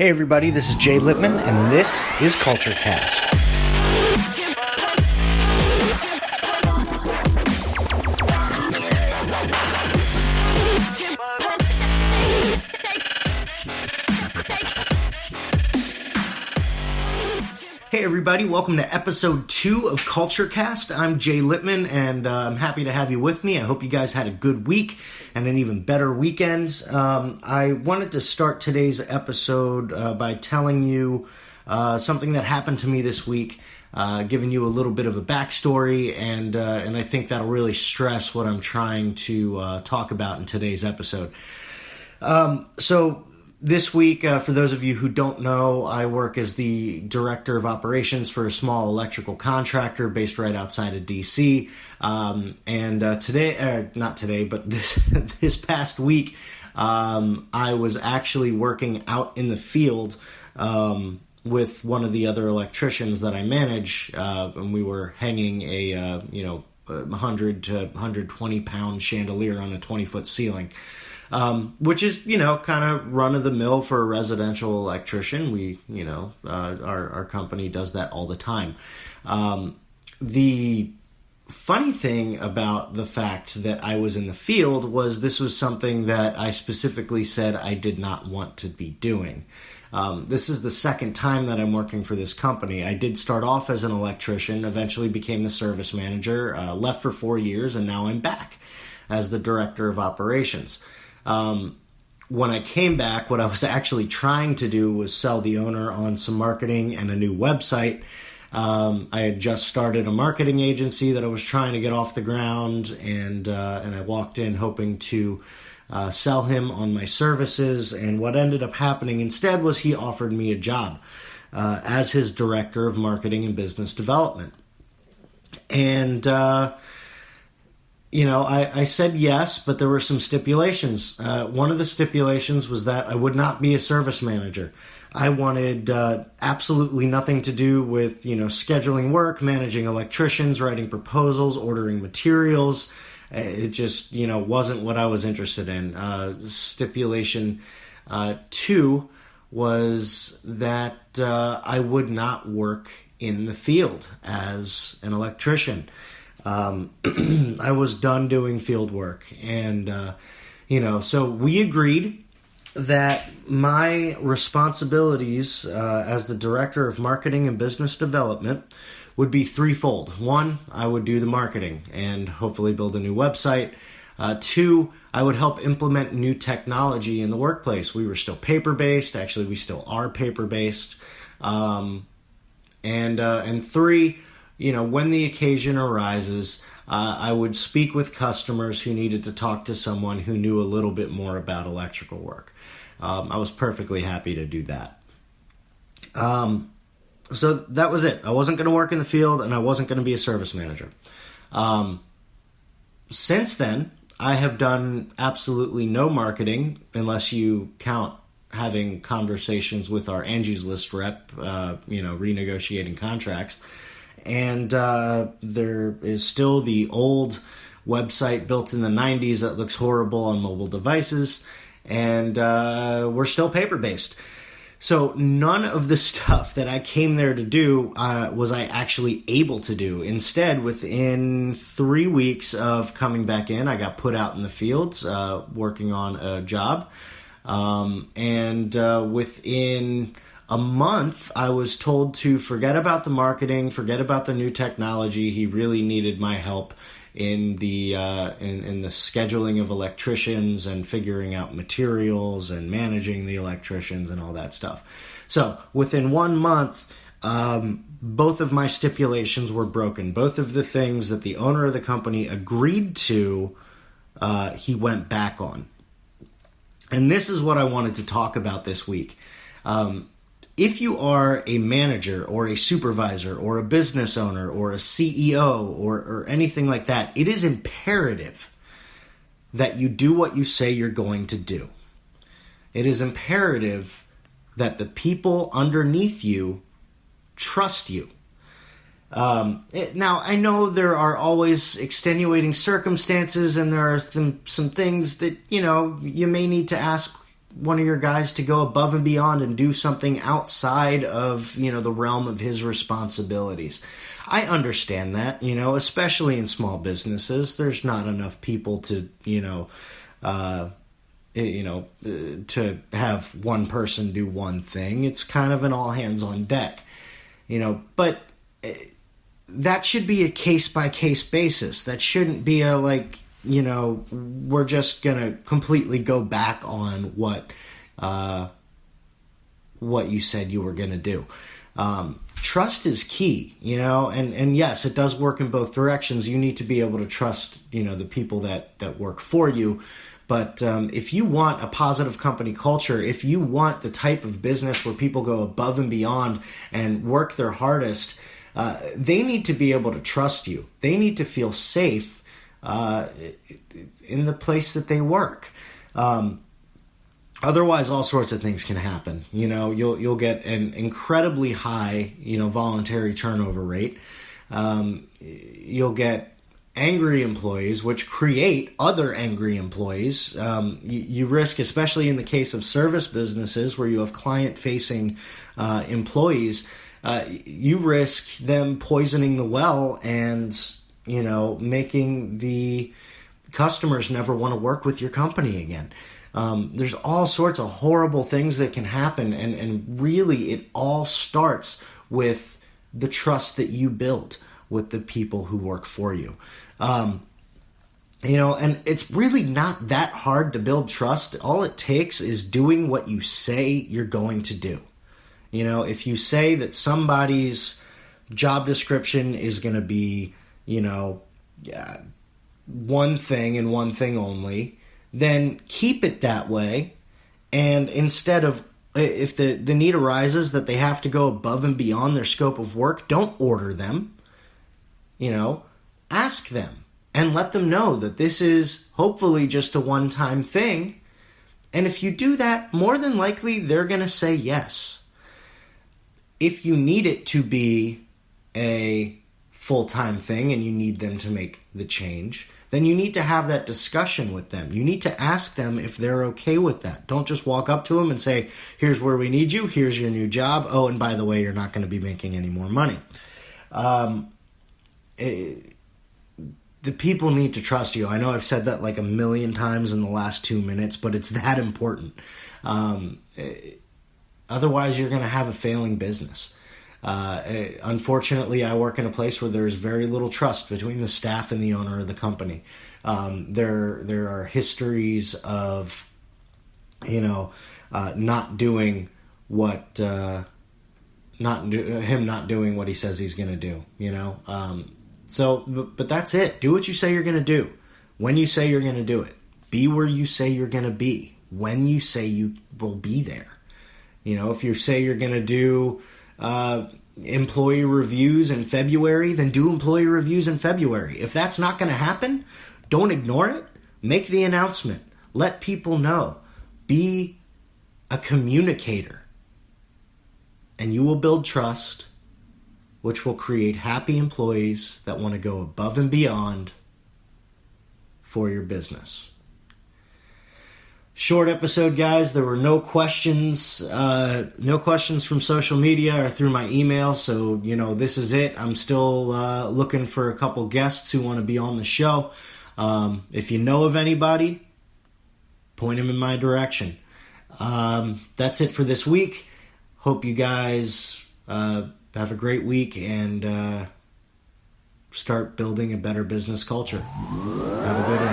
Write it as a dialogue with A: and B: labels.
A: Hey everybody, this is Jay Lippman, and this is Culture Cast. Hey everybody, welcome to episode 2 of Culture Cast. I'm Jay Lippman, and I'm happy to have you with me. I hope you guys had a good week and an even better weekend. I wanted to start today's episode by telling you something that happened to me this week, giving you a little bit of a backstory, and I think that'll really stress what I'm trying to talk about in today's episode. This week, for those of you who don't know, I work as the director of operations for a small electrical contractor based right outside of DC. This past week, I was actually working out in the field with one of the other electricians that I manage, and we were hanging a 100 to 120 pound chandelier on a 20-foot ceiling. Which is, kind of run-of-the-mill for a residential electrician. We, our company does that all the time. The funny thing about the fact that I was in the field was this was something that I specifically said I did not want to be doing. This is the second time that I'm working for this company. I did start off as an electrician, eventually became the service manager, left for 4 years, and now I'm back as the director of operations. When I came back, what I was actually trying to do was sell the owner on some marketing and a new website. I had just started a marketing agency that I was trying to get off the ground, and I walked in hoping to sell him on my services. And what ended up happening instead was he offered me a job as his director of marketing and business development. And I said yes, but there were some stipulations. One of the stipulations was that I would not be a service manager. I wanted absolutely nothing to do with, scheduling work, managing electricians, writing proposals, ordering materials. It just, wasn't what I was interested in. Stipulation 2 was that I would not work in the field as an electrician. I was done doing field work, and so we agreed that my responsibilities as the director of marketing and business development would be threefold. 1, I would do the marketing and hopefully build a new website. 2, I would help implement new technology in the workplace. We were still paper-based. Actually, we still are paper-based. And 3, when the occasion arises, I would speak with customers who needed to talk to someone who knew a little bit more about electrical work. I was perfectly happy to do that. So that was it. I wasn't going to work in the field, and I wasn't going to be a service manager. Since then, I have done absolutely no marketing, unless you count having conversations with our Angie's List rep, renegotiating contracts. And there is still the old website built in the 90s that looks horrible on mobile devices, and we're still paper-based. So none of the stuff that I came there to do was I actually able to do. Instead, within 3 weeks of coming back in, I got put out in the fields working on a job. And within a month, I was told to forget about the marketing, forget about the new technology. He really needed my help in the in the scheduling of electricians and figuring out materials and managing the electricians and all that stuff. So within 1 month, both of my stipulations were broken. Both of the things that the owner of the company agreed to, he went back on. And this is what I wanted to talk about this week. If you are a manager or a supervisor or a business owner or a CEO or anything like that, it is imperative that you do what you say you're going to do. It is imperative that the people underneath you trust you. Now, I know there are always extenuating circumstances, and there are some things that, you may need to ask one of your guys to go above and beyond and do something outside of, the realm of his responsibilities. I understand that, especially in small businesses. There's not enough people to, to have one person do one thing. It's kind of an all hands on deck, but that should be a case by case basis. That shouldn't be a we're just going to completely go back on what you said you were going to do. Trust is key, and yes, it does work in both directions. You need to be able to trust, the people that work for you. But if you want a positive company culture, if you want the type of business where people go above and beyond and work their hardest, they need to be able to trust you. They need to feel safe in the place that they work. Otherwise, all sorts of things can happen. You'll get an incredibly high, voluntary turnover rate. You'll get angry employees, which create other angry employees. You risk, especially in the case of service businesses where you have client-facing employees, you risk them poisoning the well and making the customers never want to work with your company again. There's all sorts of horrible things that can happen, and really it all starts with the trust that you build with the people who work for you. And it's really not that hard to build trust. All it takes is doing what you say you're going to do. If you say that somebody's job description is going to be one thing and one thing only, then keep it that way. And instead of, if the need arises that they have to go above and beyond their scope of work, don't order them. Ask them and let them know that this is hopefully just a one-time thing. And if you do that, more than likely they're going to say yes. If you need it to be a full-time thing and you need them to make the change, then you need to have that discussion with them. You need to ask them if they're okay with that. Don't just walk up to them and say, here's where we need you, here's your new job. Oh, and by the way, you're not going to be making any more money. The people need to trust you. I know I've said that like a million times in the last 2 minutes, but it's that important. Otherwise, you're going to have a failing business. Unfortunately, I work in a place where there's very little trust between the staff and the owner of the company. There are histories of, not doing what, not doing what he says he's going to do. But that's it. Do what you say you're going to do. When you say you're going to do it, be where you say you're going to be. When you say you will be there. If you say you're going to do employee reviews in February, then do employee reviews in February. If that's not going to happen, don't ignore it. Make the announcement. Let people know. Be a communicator. And you will build trust, which will create happy employees that want to go above and beyond for your business. Short episode, guys. There were no questions from social media or through my email. So, this is it. I'm still looking for a couple guests who want to be on the show. If you know of anybody, point them in my direction. That's it for this week. Hope you guys have a great week and start building a better business culture. Have a good one.